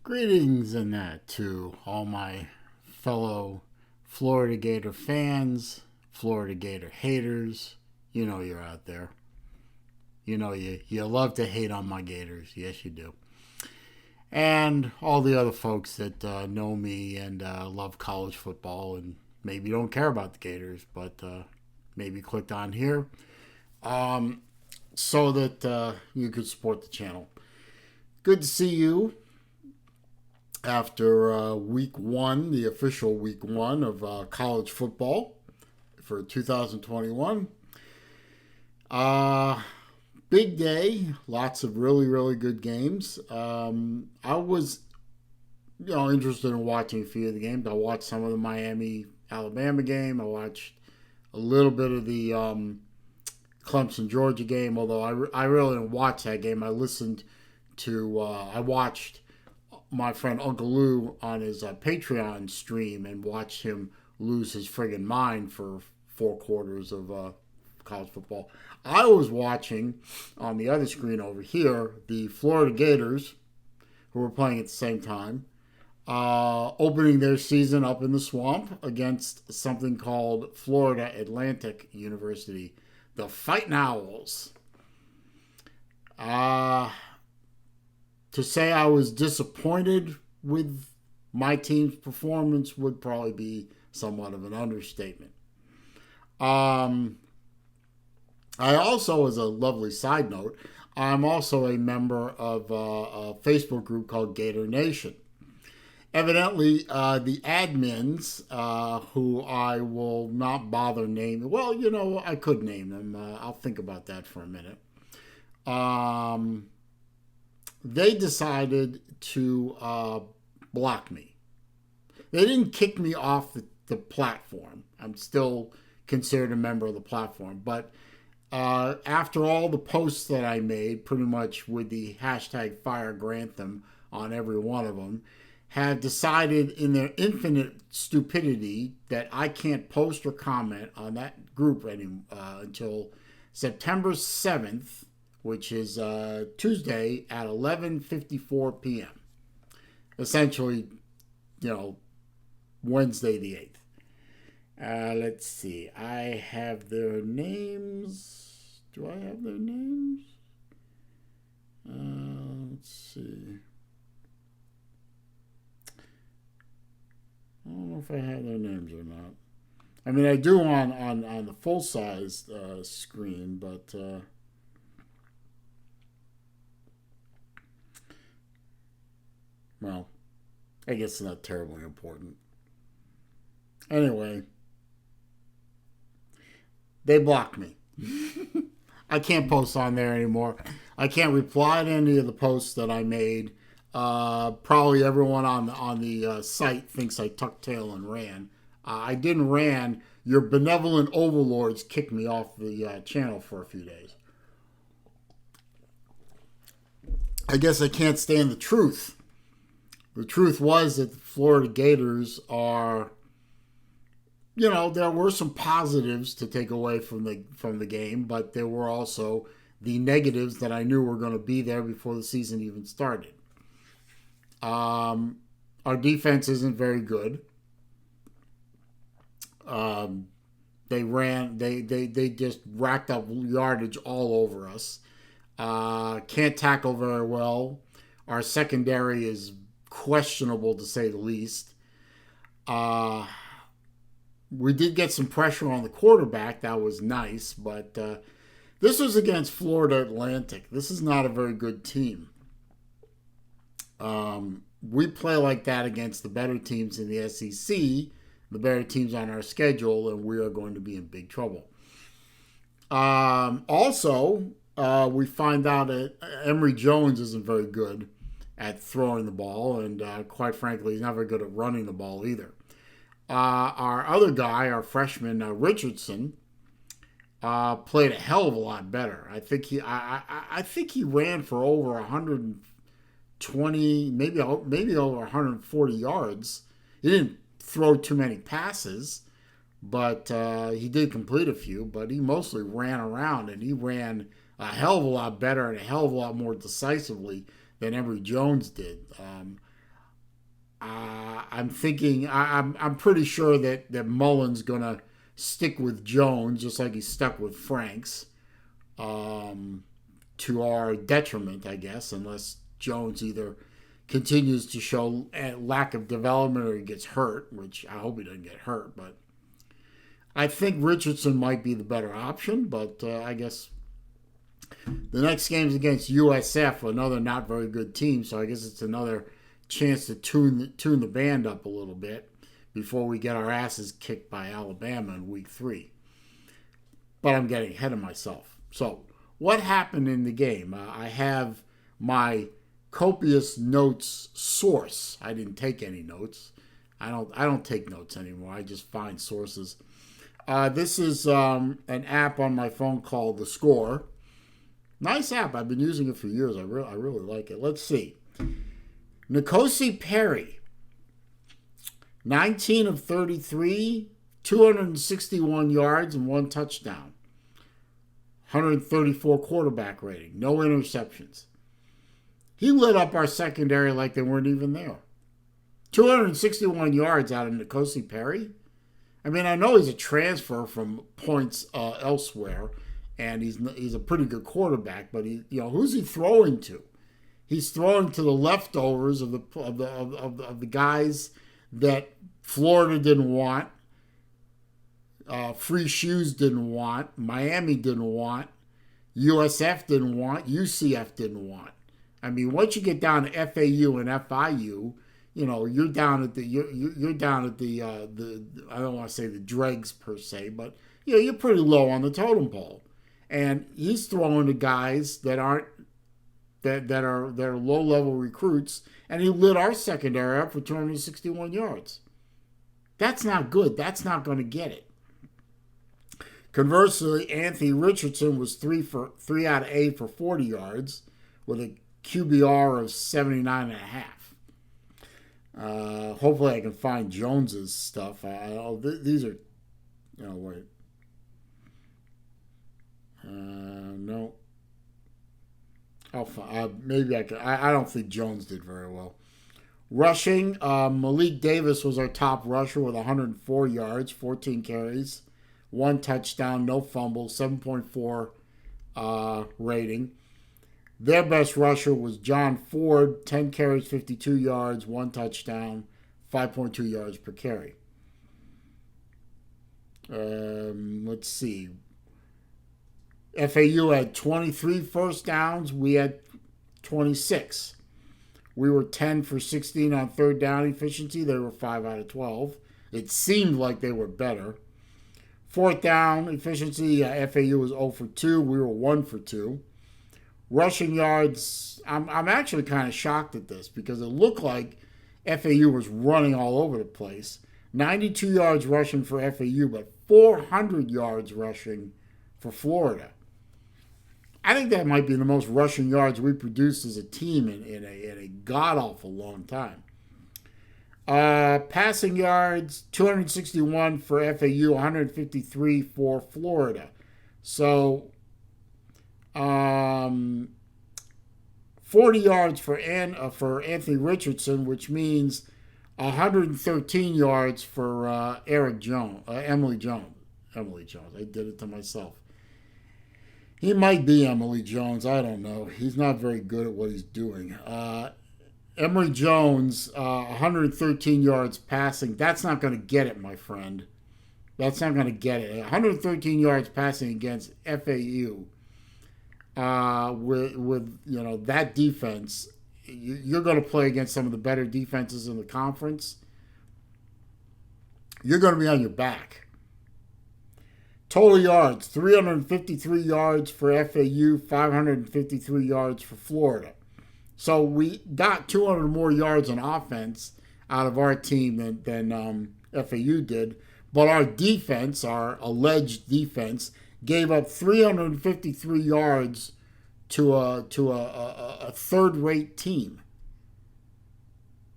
Greetings and that to all my fellow Florida Gator fans, Florida Gator haters. You know you're out there. You know you love to hate on my Gators. Yes, you do. And all the other folks that know me and love college football and maybe don't care about the Gators, but maybe clicked on here so that you could support the channel. Good to see you after week one, the official week one of college football for 2021. Big day, lots of really good games. I was, interested in watching a few of the games. I watched some of the Miami Alabama game. I watched a little bit of the Clemson Georgia game. Although I really didn't watch that game. I watched my friend Uncle Lou on his Patreon stream and watched him lose his friggin' mind for 4 quarters of college football. I was watching on the other screen over here the Florida Gators, who were playing at the same time, opening their season up in the swamp against something called Florida Atlantic University, the Fighting Owls. To say I was disappointed with my team's performance would probably be somewhat of an understatement. I also, as a lovely side note, I'm also a member of a Facebook group called Gator Nation. Evidently, the admins, who I will not bother naming, well, I could name them. I'll think about that for a minute. They decided to block me. They didn't kick me off the platform. I'm still considered a member of the platform. But after all the posts that I made, pretty much with the hashtag Fire Grantham on every one of them, have decided in their infinite stupidity that I can't post or comment on that group until September 7th, which is Tuesday at 11:54 p.m. Essentially, Wednesday the 8th. Let's see. I have their names. Do I have their names? Let's see. I don't know if I have their names or not. I mean, I do on the full-size screen, but... well, I guess it's not terribly important. Anyway, they blocked me. I can't post on there anymore. I can't reply to any of the posts that I made. Probably everyone on the site thinks I tucked tail and ran. I didn't ran. Your benevolent overlords kicked me off the channel for a few days. I guess I can't stand the truth. The truth was that the Florida Gators are, there were some positives to take away from the game, but there were also the negatives that I knew were going to be there before the season even started. Our defense isn't very good. They just racked up yardage all over us. Can't tackle very well. Our secondary is questionable to say the least. We did get some pressure on the quarterback. That was nice, but this was against Florida Atlantic. This is not a very good team. We play like that against the better teams in the SEC, the better teams on our schedule, and we are going to be in big trouble. Also, we find out that Emory Jones isn't very good at throwing the ball, and quite frankly, he's not very good at running the ball either. Our other guy, our freshman Richardson, played a hell of a lot better. I think he ran for over 120, maybe over 140 yards. He didn't throw too many passes, but he did complete a few. But he mostly ran around, and he ran a hell of a lot better and a hell of a lot more decisively than Emory Jones did. I'm thinking I'm pretty sure that Mullen's gonna stick with Jones just like he stuck with Franks, to our detriment, I guess, unless Jones either continues to show a lack of development or he gets hurt, which I hope he doesn't get hurt. But I think Richardson might be the better option, but I guess the next game's against USF, another not very good team, so I guess it's another chance to tune the band up a little bit before we get our asses kicked by Alabama in week 3. But I'm getting ahead of myself. So, what happened in the game? I have my copious notes source. I didn't take any notes. I don't take notes anymore. I just find sources. This is an app on my phone called The Score. Nice app. I've been using it for years. I really like it. Let's see. N'Kosi Perry, 19 of 33, 261 yards and 1 touchdown. 134 quarterback rating. No interceptions. He lit up our secondary like they weren't even there. 261 yards out of N'Kosi Perry. I mean, I know he's a transfer from points elsewhere, and he's a pretty good quarterback. But who's he throwing to? He's throwing to the leftovers of the guys that Florida didn't want, Free Shoes didn't want, Miami didn't want, USF didn't want, UCF didn't want. I mean, once you get down to FAU and FIU, you're down at the I don't want to say the dregs per se, but you're pretty low on the totem pole. And he's throwing to guys that aren't that are low level recruits, and he lit our secondary up for 261 yards. That's not good. That's not going to get it. Conversely, Anthony Richardson was 3 out of 8 for 40 yards with a QBR of 79.5. Hopefully I can find Jones's stuff. These are, wait. No. Maybe I can. I don't think Jones did very well. Rushing, Malik Davis was our top rusher with 104 yards, 14 carries, 1 touchdown, no fumbles, 7.4 rating. Their best rusher was John Ford, 10 carries, 52 yards, 1 touchdown, 5.2 yards per carry. Let's see. FAU had 23 first downs. We had 26. We were 10 for 16 on third down efficiency. They were 5 out of 12. It seemed like they were better. Fourth down efficiency, FAU was 0 for 2. We were 1 for 2. Rushing yards, I'm actually kind of shocked at this because it looked like FAU was running all over the place. 92 yards rushing for FAU, but 400 yards rushing for Florida. I think that might be the most rushing yards we produced as a team in a god-awful long time. Passing yards, 261 for FAU, 153 for Florida. So, 40 yards for Anthony Richardson, which means 113 yards for Emily Jones. I did it to myself. He might be Emily Jones. I don't know. He's not very good at what he's doing. Emory Jones, 113 yards passing. That's not going to get it, my friend. That's not going to get it. 113 yards passing against FAU with that defense. You're going to play against some of the better defenses in the conference. You're going to be on your back. Total yards, 353 yards for FAU, 553 yards for Florida. So we got 200 more yards on offense out of our team than FAU did. But our defense, our alleged defense, gave up 353 yards to a third-rate team.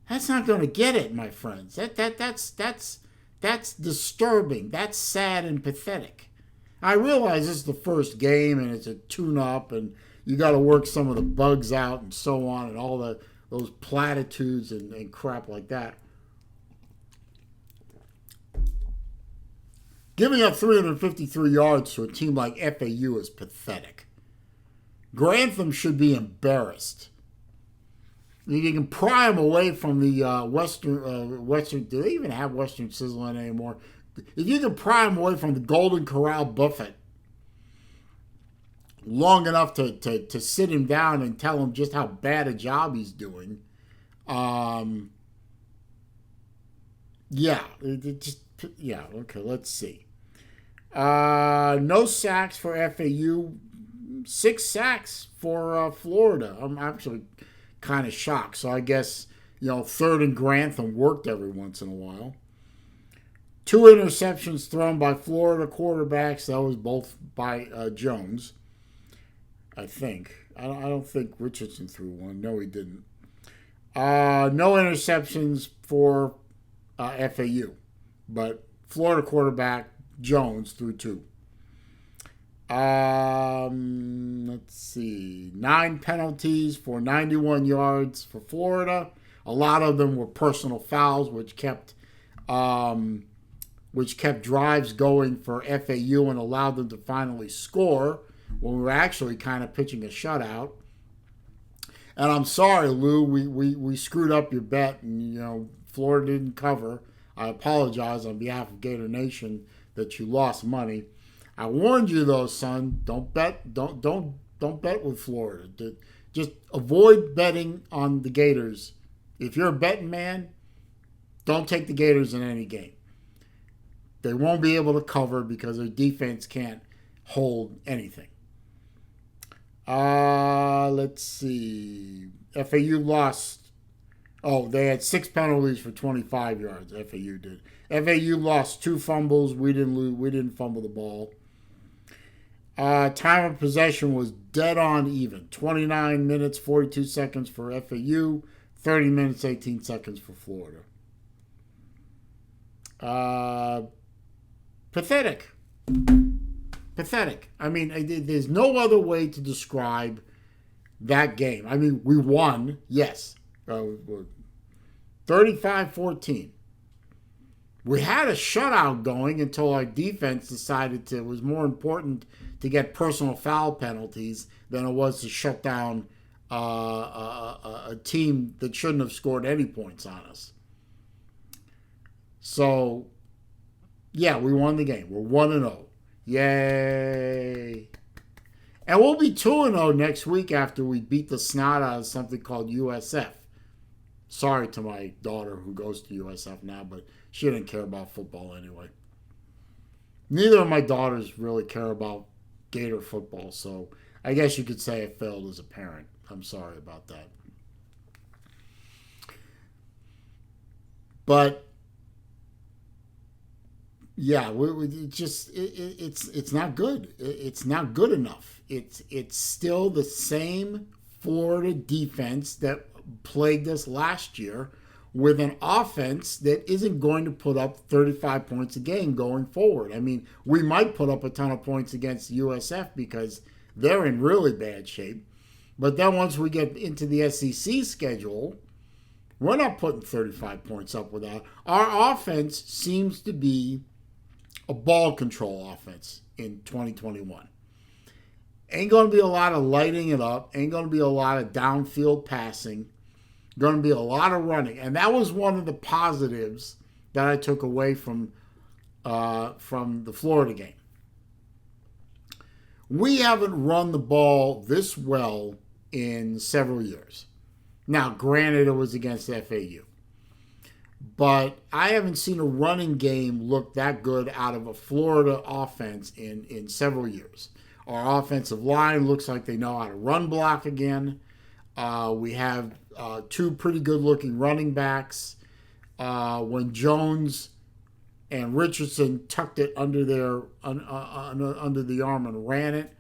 That's not going to get it, my friends. That's disturbing. That's sad and pathetic. I realize this is the first game and it's a tune-up and you got to work some of the bugs out and so on and all the those platitudes and crap like that. Giving up 353 yards to a team like FAU is pathetic. Grantham should be embarrassed. You can pry them away from the Western. Do they even have Western Sizzling anymore? If you can pry them away from the Golden Corral buffet long enough to sit him down and tell him just how bad a job he's doing, okay, let's see. No sacks for FAU, 6 sacks for Florida. I'm actually kind of shocked. So I guess, third and Grantham worked every once in a while. 2 interceptions thrown by Florida quarterbacks. That was both by Jones, I think. I don't think Richardson threw one. No, he didn't. No interceptions for FAU, but Florida quarterback Jones threw 2. Let's see. 9 penalties for 91 yards for Florida. A lot of them were personal fouls, which kept drives going for FAU and allowed them to finally score when we were actually kind of pitching a shutout. And I'm sorry, Lou, we screwed up your bet, and Florida didn't cover. I apologize on behalf of Gator Nation that you lost money. I warned you though, son. Don't bet. Don't bet with Florida. Just avoid betting on the Gators. If you're a betting man, don't take the Gators in any game. They won't be able to cover because their defense can't hold anything. Let's see. FAU lost. Oh, they had 6 penalties for 25 yards. FAU did. FAU lost 2 fumbles. We didn't fumble the ball. Time of possession was dead on even. 29 minutes, 42 seconds for FAU. 30 minutes, 18 seconds for Florida. Pathetic. Pathetic. I mean, there's no other way to describe that game. I mean, we won, yes. 35-14. We had a shutout going until our defense decided it was more important to get personal foul penalties than it was to shut down a team that shouldn't have scored any points on us. So, yeah, we won the game. We're 1-0. Yay. And we'll be 2-0 next week after we beat the snot out of something called USF. Sorry to my daughter who goes to USF now, but she didn't care about football anyway. Neither of my daughters really care about Gator football, so I guess you could say I failed as a parent. I'm sorry about that. But yeah, it's not good. It's not good enough. It's still the same Florida defense that plagued us last year, with an offense that isn't going to put up 35 points a game going forward. I mean, we might put up a ton of points against USF because they're in really bad shape. But then once we get into the SEC schedule, we're not putting 35 points up with that. Our offense seems to be a ball control offense in 2021. Ain't going to be a lot of lighting it up. Ain't going to be a lot of downfield passing. Going to be a lot of running. And that was one of the positives that I took away from the Florida game. We haven't run the ball this well in several years. Now, granted, it was against FAU. But I haven't seen a running game look that good out of a Florida offense in several years. Our offensive line looks like they know how to run block again. We have 2 pretty good-looking running backs. When Jones and Richardson tucked it under under the arm and ran it,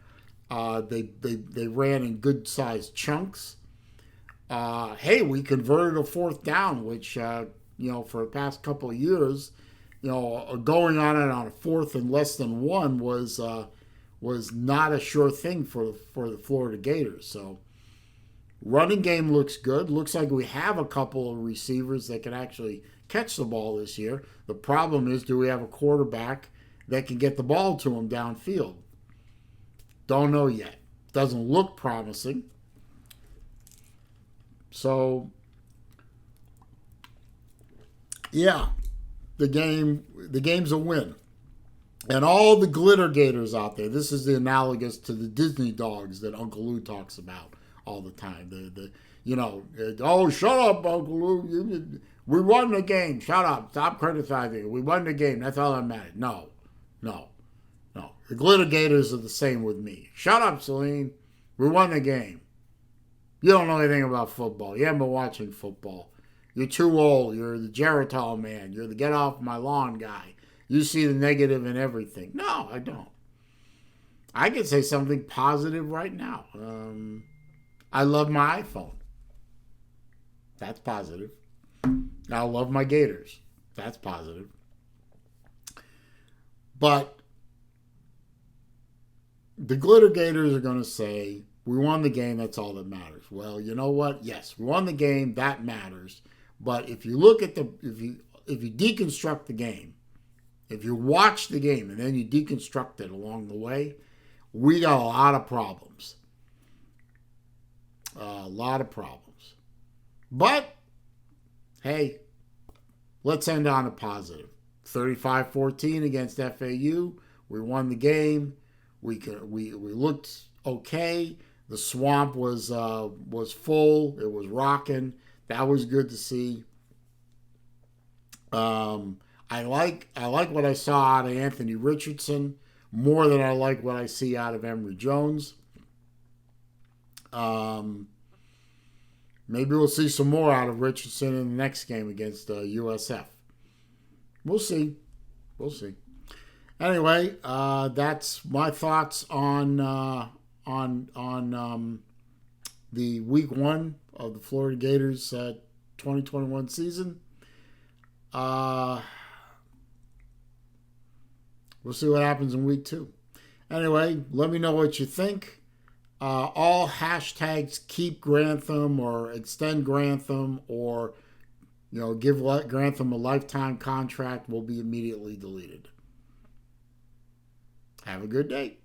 they ran in good-sized chunks. Hey, we converted a 4th down, which for the past couple of years, going on it on a 4th and less than 1 was not a sure thing for the Florida Gators. So, Running game looks good. Looks like we have a couple of receivers that can actually catch the ball this year. The problem is, do we have a quarterback that can get the ball to him downfield? Don't know yet. Doesn't look promising. So, yeah, the game's a win. And all the glitter gators out there, this is the analogous to the Disney dogs that Uncle Lou talks about all the time. Oh, shut up, Uncle Lou. We won the game. Shut up. Stop criticizing. We won the game. That's all that matters. No. The glitter gators are the same with me. Shut up, Celine. We won the game. You don't know anything about football. You haven't been watching football. You're too old. You're the Geritol man. You're the get off my lawn guy. You see the negative in everything. No, I don't. I can say something positive right now. I love my iPhone. That's positive. I love my Gators. That's positive. But the glitter gators are going to say, we won the game, that's all that matters. Well, you know what? Yes, we won the game, that matters. But if you look at if you deconstruct the game, if you watch the game and then you deconstruct it along the way, we got a lot of problems. A lot of problems. But, hey, let's end on a positive. 35-14 against FAU. We won the game. We looked okay. The swamp was full. It was rocking. That was good to see. I like what I saw out of Anthony Richardson more than I like what I see out of Emory Jones. Maybe we'll see some more out of Richardson in the next game against USF. We'll see. Anyway, that's my thoughts on the week 1 of the Florida Gators 2021 season. We'll see what happens in week 2. Anyway, let me know what you think. All hashtags keep Grantham or extend Grantham or give Grantham a lifetime contract will be immediately deleted. Have a good day.